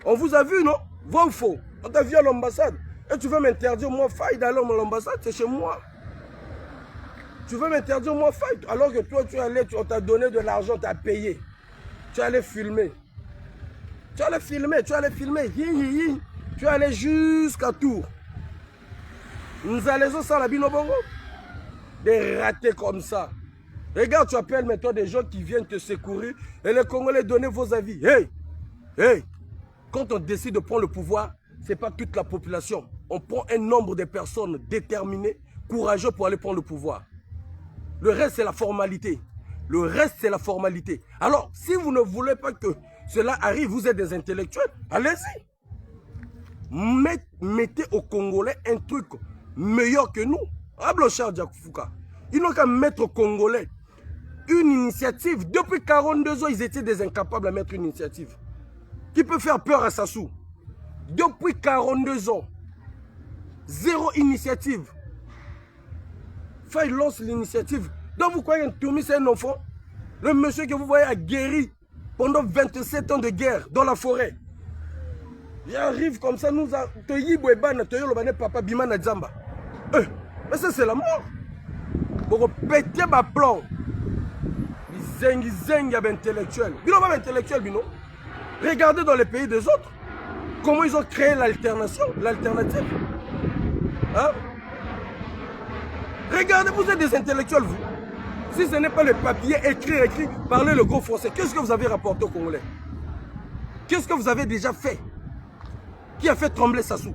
On vous a vu, non? Vrai ou faux? On t'a vu à l'ambassade. Et tu veux m'interdire, moi, Faye, d'aller à l'ambassade, c'est chez moi. Tu veux m'interdire, moi, Faye, alors que toi, tu allais, on t'a donné de l'argent, tu as payé. Tu allais filmer. Tu allais filmer. Tu allais jusqu'à Tours. Nous allons sans la binobongo. Des ratés comme ça. Regarde, tu appelles maintenant des gens qui viennent te secourir et les Congolais donnent vos avis. Hey, quand on décide de prendre le pouvoir, ce n'est pas toute la population. On prend un nombre de personnes déterminées, courageux pour aller prendre le pouvoir. Le reste, c'est la formalité. Alors, si vous ne voulez pas que cela arrive, vous êtes des intellectuels, allez-y. Mettez aux Congolais un truc meilleur que nous. Ablochard Diakoufuka. Ils n'ont qu'à mettre aux Congolais une initiative. Depuis 42 ans, ils étaient des incapables à mettre une initiative. Qui peut faire peur à Sassou? Depuis 42 ans, zéro initiative. Faye lance l'initiative. Donc vous croyez que Toumi c'est un enfant? Le monsieur que vous voyez a guéri pendant 27 ans de guerre dans la forêt. J'arrive comme ça, nous a... papa Bimana Dzamba. Mais ça c'est la mort. Pour péter ma plan. Ils zeng intellectuels. Bino pas intellectuel, Bino. Regardez dans les pays des autres. Comment ils ont créé l'alternative. Hein? Regardez, vous êtes des intellectuels, vous. Si ce n'est pas le papier écrit, parlez le gros français. Qu'est-ce que vous avez rapporté aux Congolais? Qu'est-ce que vous avez déjà fait? Qui a fait trembler Sassou?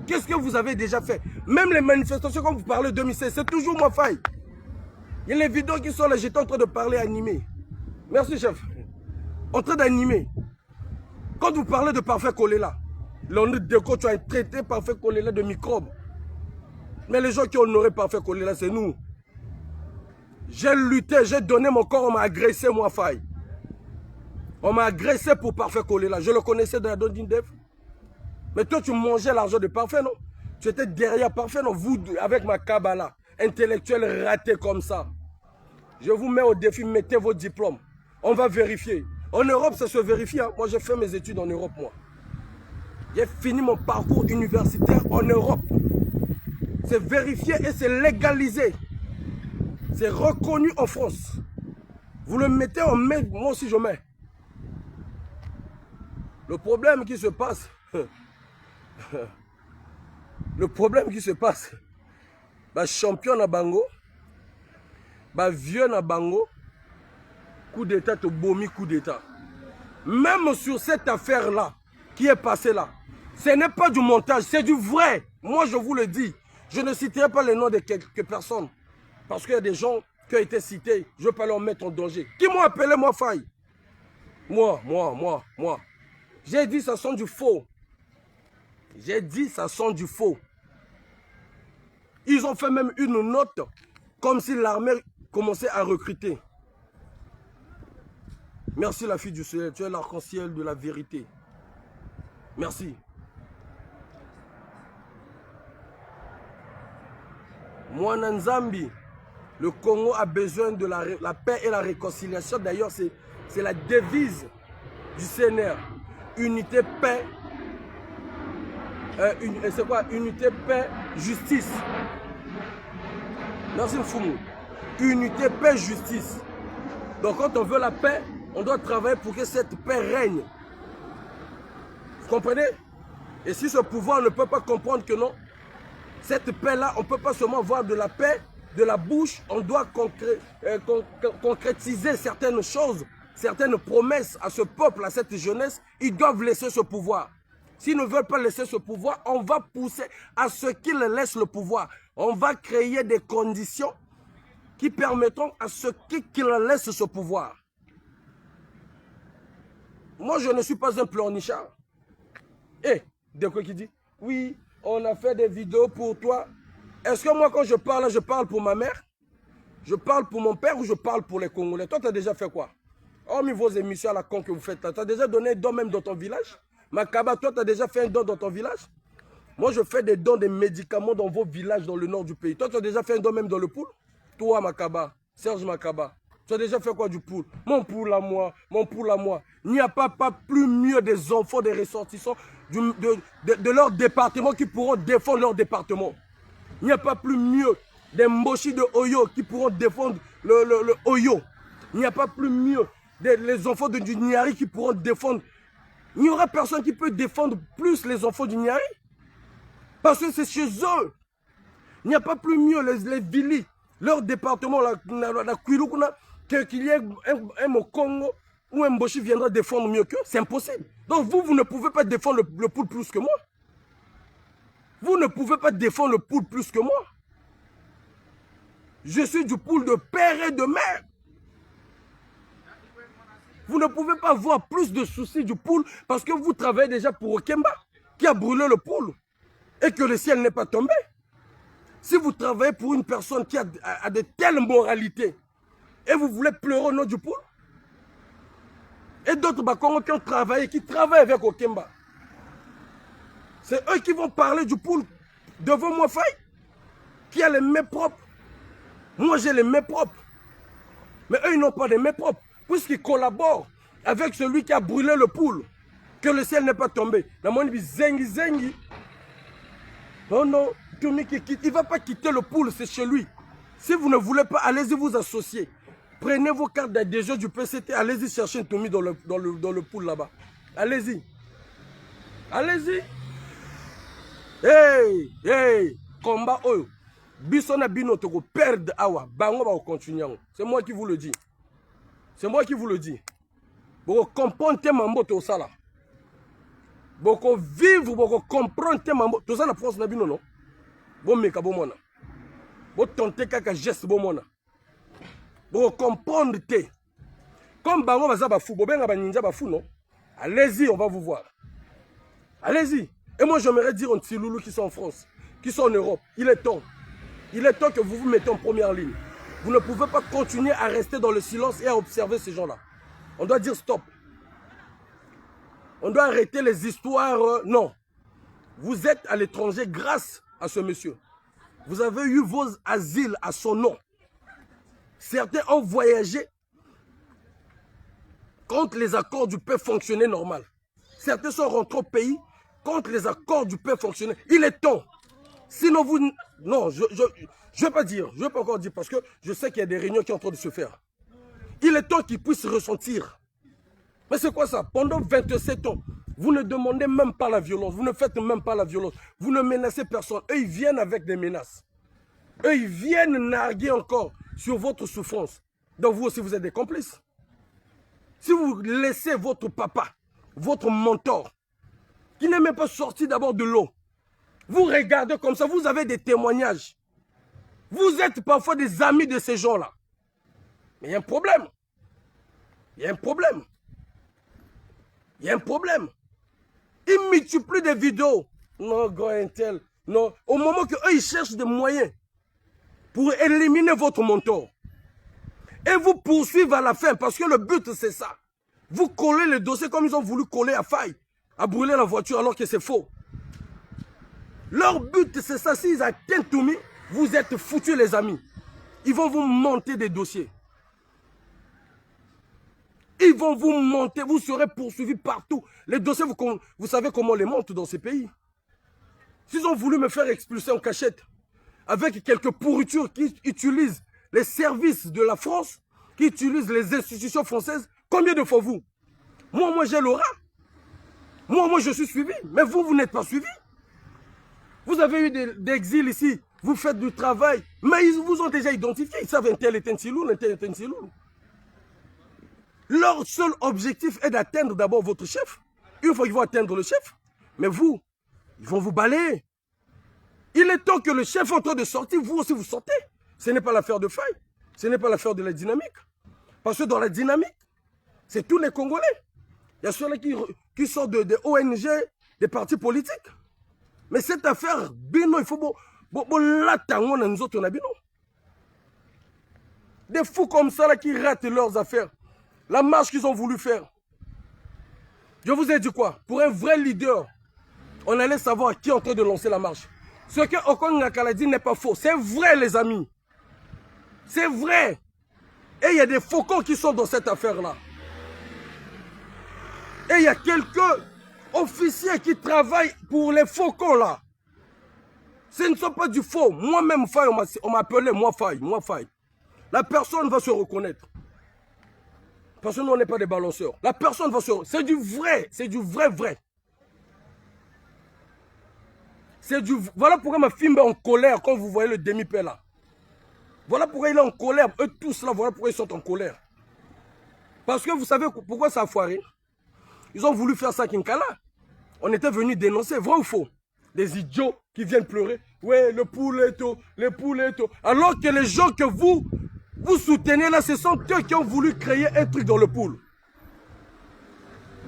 Qu'est-ce que vous avez déjà fait? Même les manifestations, quand vous parlez de 2016, c'est toujours moi faille. Il y a les vidéos qui sont là, j'étais en train de parler animé. Merci, chef. En train d'animer. Quand vous parlez de parfait choléra, l'on dit de quoi tu as traité parfait choléra de microbes. Mais les gens qui ont honoré parfait choléra, c'est nous. J'ai lutté, j'ai donné mon corps, on m'a agressé, moi, faille. On m'a agressé pour parfait choléra. Je le connaissais dans la Dondindef. Mais toi, tu mangeais l'argent de parfait, non? Tu étais derrière parfait, non? Vous, avec ma cabala, intellectuel raté comme ça. Je vous mets au défi, mettez vos diplômes. On va vérifier. En Europe, ça se vérifie. Hein? Moi, j'ai fait mes études en Europe, moi. J'ai fini mon parcours universitaire en Europe. C'est vérifié et c'est légalisé. C'est reconnu en France. Vous le mettez en mai, moi aussi je mets. Le problème qui se passe, bah, champion na bango, bah, vieux na bango, coup d'état, bomi coup d'état. Même sur cette affaire-là, qui est passée là, ce n'est pas du montage, c'est du vrai. Moi, je vous le dis. Je ne citerai pas les noms de quelques personnes. Parce qu'il y a des gens qui ont été cités. Je ne veux pas leur mettre en danger. Qui m'ont appelé, moi, faille? Moi. J'ai dit, ça sent du faux. J'ai dit, ça sent du faux. Ils ont fait même une note comme si l'armée commençait à recruter. Merci la fille du soleil, tu es l'arc-en-ciel de la vérité. Merci. Moi, Nzambi, le Congo a besoin de la paix et la réconciliation. D'ailleurs, c'est la devise du CNR. Unité, paix. C'est quoi? Unité, paix, justice. Merci Mfoumou. Unité, paix, justice. Donc quand on veut la paix, on doit travailler pour que cette paix règne. Vous comprenez? Et si ce pouvoir ne peut pas comprendre que non, cette paix-là, on ne peut pas seulement voir de la paix, de la bouche, on doit concrétiser certaines choses, certaines promesses à ce peuple, à cette jeunesse. Ils doivent laisser ce pouvoir. S'ils ne veulent pas laisser ce pouvoir, on va pousser à ce qu'ils laissent le pouvoir. On va créer des conditions qui permettront à ceux qui laissent ce pouvoir. Moi, je ne suis pas un pleurnichard. Et, de quoi qui dit? Oui, on a fait des vidéos pour toi. Est-ce que moi, quand je parle pour ma mère? Je parle pour mon père ou je parle pour les Congolais? Toi, tu as déjà fait quoi? Hormis vos émissions à la con que vous faites là, tu as déjà donné un don même dans ton village? Makaba, toi, tu as déjà fait un don dans ton village? Moi, je fais des dons de médicaments dans vos villages dans le nord du pays. Toi, tu as déjà fait un don même dans le poule? Toi, Makaba, Serge Makaba, tu as déjà fait quoi du poule? Mon poule à moi, mon poule à moi. Il n'y a pas plus mieux des enfants, des ressortissants de leur département qui pourront défendre leur département. Il n'y a pas plus mieux des Mboshi de Oyo qui pourront défendre le Oyo. Il n'y a pas plus mieux les enfants du Niari qui pourront défendre. Il n'y aura personne qui peut défendre plus les enfants du Niari. Parce que c'est chez eux. Il n'y a pas plus mieux les Vili, leur département, la Kouiloukuna, qu'il y ait un Mokongo ou un Mboshi viendra défendre mieux qu'eux. C'est impossible. Donc vous ne pouvez pas défendre le poule plus que moi. Vous ne pouvez pas défendre le poule plus que moi. Je suis du poule de père et de mère. Vous ne pouvez pas avoir plus de soucis du poule parce que vous travaillez déjà pour Okemba. qui a brûlé le poule et que le ciel n'est pas tombé. Si vous travaillez pour une personne qui a de telles moralités et vous voulez pleurer au nom du poule, et d'autres Bakongos qui ont travaillé, qui travaillent avec Okemba, c'est eux qui vont parler du poule devant moi, Faye, qui a les mains propres. Moi, j'ai les mains propres. Mais eux, ils n'ont pas les mains propres, puisqu'ils collaborent avec celui qui a brûlé le poule, que le ciel n'est pas tombé. La monnaie dit zengi, zengi. Non, non, Toumi qui quitte, il ne va pas quitter le poule, c'est chez lui. Si vous ne voulez pas, allez-y vous associer. Prenez vos cartes d'adhésion du PCT, allez-y chercher un Toumi dans le pool là-bas. Allez-y. Allez-y. Hey, hey, combat oyo. Bisona bino toko perdre awa. Bango va continuer. C'est moi qui vous le dis. C'est moi qui vous le dis. Vous comprenez mambo to sala. Vous vivre, vous comprendre mambo. Tout ça la France na bino non. Vous meka bomona. Vous tentez kaka geste bomona. Vous comprendre te. Comme bango baza ba fou, bobenga ba ninja ba fou non. Allez-y, on va vous voir. Allez-y. Et moi j'aimerais dire aux petits loulous qui sont en France, qui sont en Europe, il est temps. Il est temps que vous vous mettez en première ligne. Vous ne pouvez pas continuer à rester dans le silence et à observer ces gens-là. On doit dire stop. On doit arrêter les histoires. Non. Vous êtes à l'étranger grâce à ce monsieur. Vous avez eu vos asiles à son nom. Certains ont voyagé quand les accords du paix fonctionnaient normal. Certains sont rentrés au pays quand les accords du paix fonctionnaient. Il est temps. Sinon vous... Non, je ne vais pas dire. Je ne vais pas encore dire parce que je sais qu'il y a des réunions qui sont en train de se faire. Il est temps qu'ils puissent ressentir. Mais c'est quoi ça? Pendant 27 ans, vous ne demandez même pas la violence. Vous ne faites même pas la violence. Vous ne menacez personne. Eux, ils viennent avec des menaces. Eux, ils viennent narguer encore sur votre souffrance. Donc vous aussi, vous êtes des complices. Si vous laissez votre papa, votre mentor, qui n'est même pas sorti d'abord de l'eau, vous regardez comme ça, vous avez des témoignages. Vous êtes parfois des amis de ces gens-là. Mais il y a un problème. Il y a un problème. Il y a un problème. Ils multiplient des vidéos. Non, grand intel. Non. Au moment qu'eux, ils cherchent des moyens pour éliminer votre mentor. Et vous poursuivre à la fin, parce que le but, c'est ça. Vous collez le dossier comme ils ont voulu coller à Faye, à brûler la voiture alors que c'est faux. Leur but, c'est ça. S'ils atteignent Toumi, vous êtes foutus, les amis. Ils vont vous monter des dossiers. Ils vont vous monter, vous serez poursuivis partout. Les dossiers, vous savez comment on les monte dans ces pays. S'ils ont voulu me faire expulser en cachette, avec quelques pourritures qui utilisent les services de la France, qui utilisent les institutions françaises, combien de fois vous? Moi, j'ai l'aura. Moi, je suis suivi. Mais vous n'êtes pas suivi. Vous avez eu des exils ici, vous faites du travail, mais ils vous ont déjà identifié. Ils savent un tel est un Siloul, un tel est un Siloul. Leur seul objectif est d'atteindre d'abord votre chef. Une fois qu'ils vont atteindre le chef, mais vous, ils vont vous balayer. Il est temps que le chef est en train de sortir, vous aussi vous sortez. Ce n'est pas l'affaire de Faye, ce n'est pas l'affaire de la dynamique. Parce que dans la dynamique, c'est tous les Congolais. Il y a ceux-là qui sortent de ONG, des partis politiques. Mais cette affaire, bino, il faut l'attendre dans nous autres, bino. Des fous comme ça là, qui ratent leurs affaires. La marche qu'ils ont voulu faire. Je vous ai dit quoi? Pour un vrai leader, on allait savoir qui est en train de lancer la marche. Ce que Okon Nakala dit n'est pas faux. C'est vrai, les amis. C'est vrai. Et il y a des faucons qui sont dans cette affaire-là. Et il y a quelques officiers qui travaillent pour les faucons là. Ce ne sont pas du faux. Moi-même, Faye, on m'a appelé, moi Faye. La personne va se reconnaître. Parce que nous, on n'est pas des balanceurs. La personne va se reconnaître. C'est du vrai. C'est du vrai. C'est du... Voilà pourquoi ma fille est en colère quand vous voyez le demi-père là. Voilà pourquoi il est en colère. Eux tous là, voilà pourquoi ils sont en colère. Parce que vous savez pourquoi ça a foiré? Ils ont voulu faire ça à Kinkala. On était venu dénoncer, vrai ou faux? Des idiots qui viennent pleurer. Ouais, le pouletto. Alors que les gens que vous soutenez là, ce sont eux qui ont voulu créer un truc dans le pool.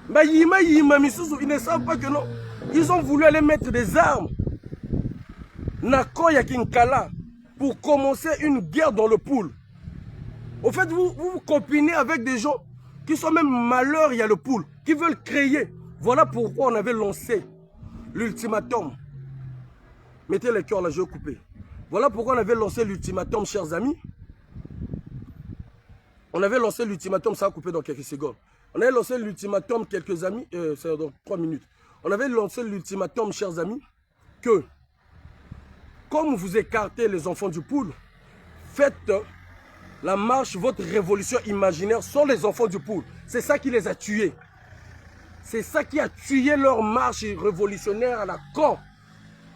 Mais ils ne savent pas que non. Ils ont voulu aller mettre des armes. Nakoya Kinkala, pour commencer une guerre dans le pool. Au fait, vous vous combinez avec des gens qui sont même malheurs, il y a le pool, qui veulent créer. Voilà pourquoi on avait lancé l'ultimatum. Mettez les cœurs là, je vais couper. Voilà pourquoi on avait lancé l'ultimatum, chers amis. On avait lancé l'ultimatum, ça va couper dans quelques secondes. On avait lancé l'ultimatum, quelques amis, c'est dans 3 minutes. On avait lancé l'ultimatum, chers amis, que comme vous écartez les enfants du pool, faites la marche, votre révolution imaginaire sont les enfants du pool. C'est ça qui les a tués. C'est ça qui a tué leur marche révolutionnaire à la con.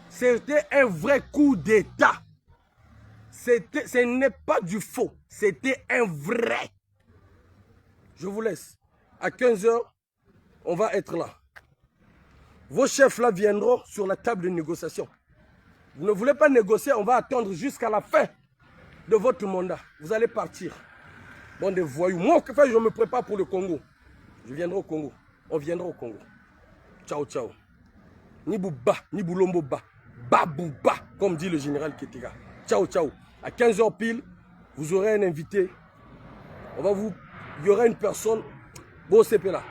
C'était un vrai coup d'État. Ce n'est pas du faux. C'était un vrai. Je vous laisse. À 15 h, on va être là. Vos chefs là viendront sur la table de négociation. Vous ne voulez pas négocier, on va attendre jusqu'à la fin de votre mandat. Vous allez partir. Bon, des voyous. Moi, je me prépare pour le Congo. Je viendrai au Congo. On viendra au Congo. Ciao, ciao. Ni Bouba, ni Boulombo Ba. Babouba, comme dit le général Ketega. Ciao, ciao. À 15 h pile, vous aurez un invité. Il y aura une personne. Bon, c'est là.